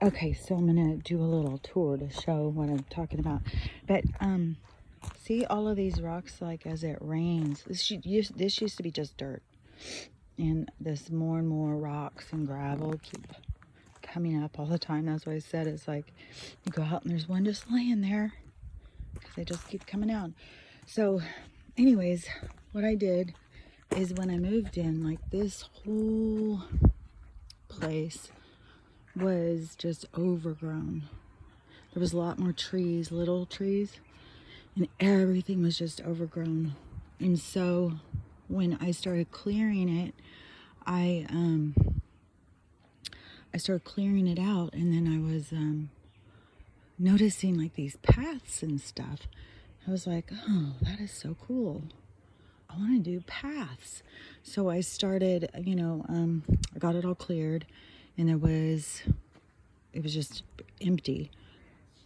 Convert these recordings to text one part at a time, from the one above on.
Okay, so I'm gonna do a little tour to show what I'm talking about. But see all of these rocks, like as it rains. This used to be just dirt, and this more and more rocks and gravel keep coming up all the time. That's why I said it's like you go out and there's one just laying there because they just keep coming out. So, anyways, what I did is when I moved in, like this whole place was just overgrown. There was a lot more trees, little trees, and everything was just overgrown. And so when I started clearing it, I started clearing it out, and then I was noticing like these paths and stuff. I was like, oh, that is so cool. I want to do paths. So I started, I got it all cleared, and it was just empty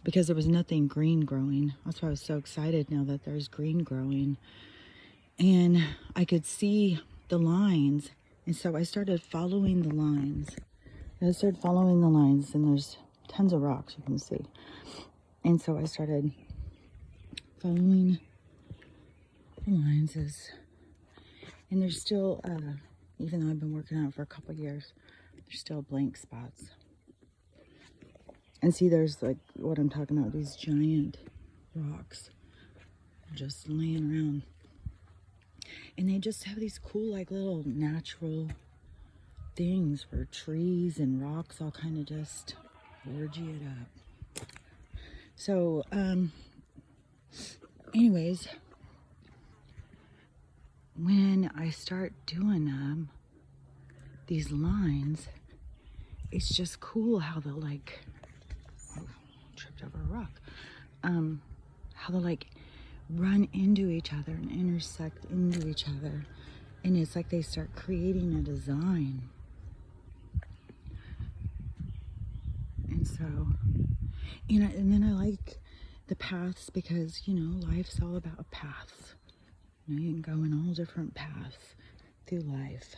because there was nothing green growing. That's why I was so excited now that there's green growing. And I could see the lines, and so I started following the lines. And there's tons of rocks you can see. And so I started following the lines, and there's still, even though I've been working on it for a couple of years, there's still blank spots. And see, there's like what I'm talking about, these giant rocks just laying around. And they just have these cool, like little natural things where trees and rocks all kind of just orgy it up. So, anyways, when I start doing these lines, it's just cool how they'll like, oh, tripped over a rock, how they'll like run into each other and intersect into each other. And it's like they start creating a design. And so, and then I like the paths because, life's all about paths. You can go in all different paths through life.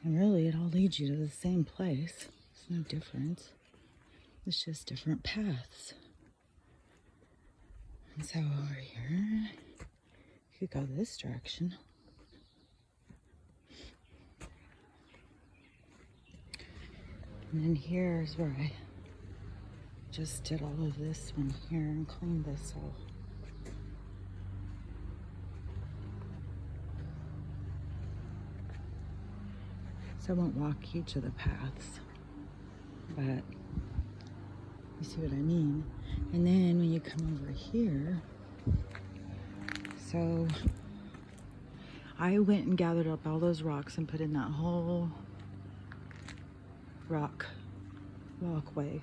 And really, it all leads you to the same place. There's no difference. It's just different paths. And so over here, you could go this direction. And then here's where I just did all of this one here and cleaned this all. So I won't walk each of the paths, but you see what I mean. And then when you come over here, so I went and gathered up all those rocks and put in that whole rock walkway.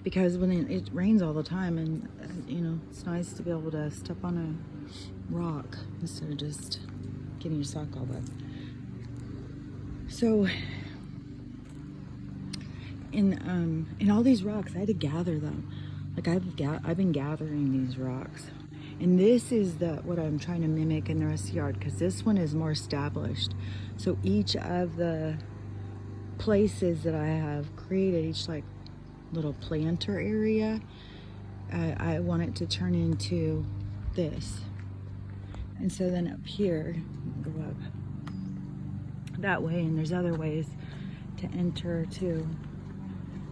Because when it rains all the time, and it's nice to be able to step on a rock instead of just getting your sock all wet. So in all these rocks, I had to gather them. Like I've been gathering these rocks, and this is what I'm trying to mimic in the rest of the yard, because this one is more established. So each of the places that I have created, each like little planter area, I want it to turn into this. And so then up here, go up that way, and there's other ways to enter too.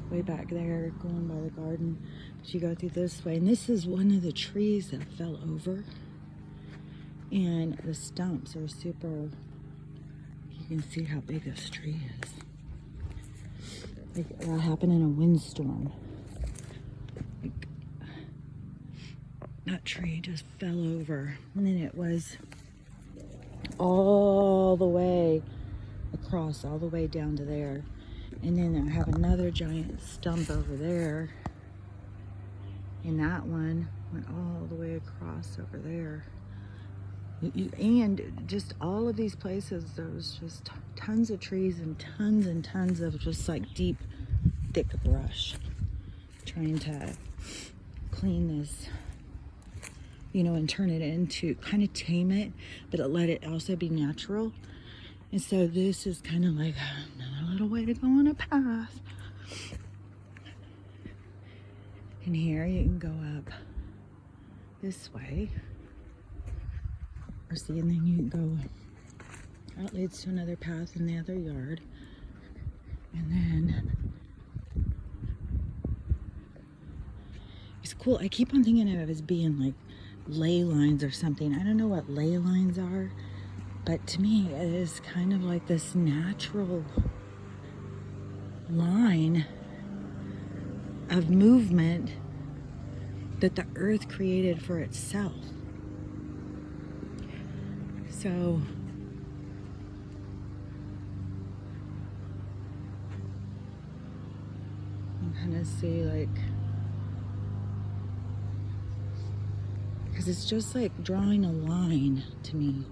Way back there, going by the garden, but you go through this way. And this is one of the trees that fell over, and the stumps are super, you can see how big this tree is. Like that happened in a windstorm. Like that tree just fell over, and then it was all the way across, all the way down to there. And then I have another giant stump over there, and that one went all the way across over there. And just all of these places, there was just tons of trees and tons of just like deep, thick brush. Trying to clean this, and turn it into, kind of tame it, but let it also be natural. And so this is kind of like another little way to go on a path. And here you can go up this way. Or see, and then you can go, that leads to another path in the other yard. And then, it's cool. I keep on thinking of it as being like ley lines or something. I don't know what ley lines are, but to me it is kind of like this natural line of movement that the earth created for itself. So you kind of see like, because it's just like drawing a line to me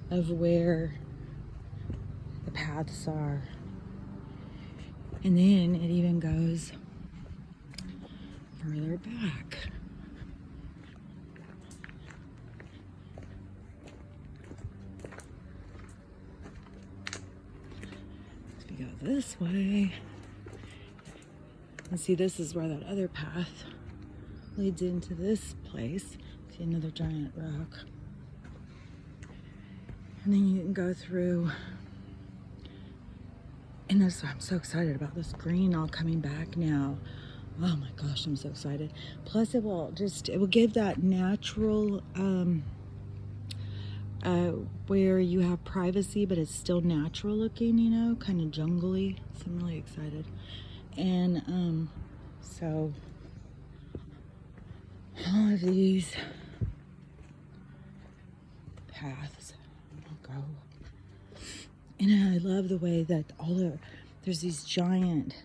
of where the paths are. And then it even goes further back. If we go this way, and see, this is where that other path leads into this place. See another giant rock. And then you can go through, and this, I'm so excited about this green all coming back now. Oh my gosh, I'm so excited. Plus it will give that natural, where you have privacy, but it's still natural looking, you know, kind of jungly. So I'm really excited. And, so all of these paths will go. And I love the way that there's these giant,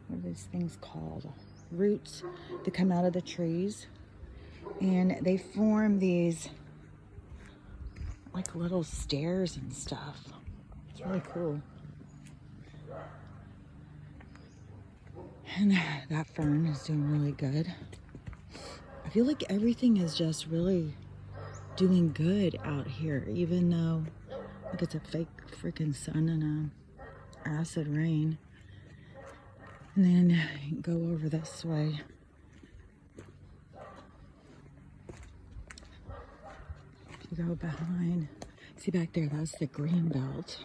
what are these things called? Roots that come out of the trees. And they form these like little stairs and stuff. It's really cool. And that fern is doing really good. I feel like everything is just really doing good out here, even though like it's a fake freaking sun and a acid rain. And then go over this way. If you go behind, see back there, that's the green belt.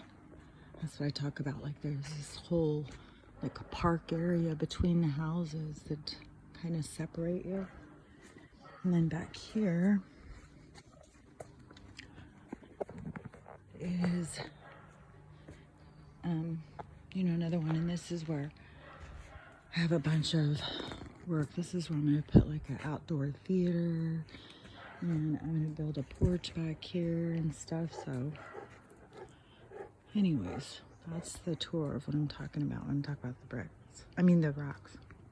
That's what I talk about. Like there's this whole like a park area between the houses that kind of separate you. And then back here is, you know, another one. And this is where I have a bunch of work. This is where I'm going to put like an outdoor theater. And I'm going to build a porch back here and stuff. So anyways, that's the tour of what I'm talking about when I'm talking about the bricks. I mean the rocks.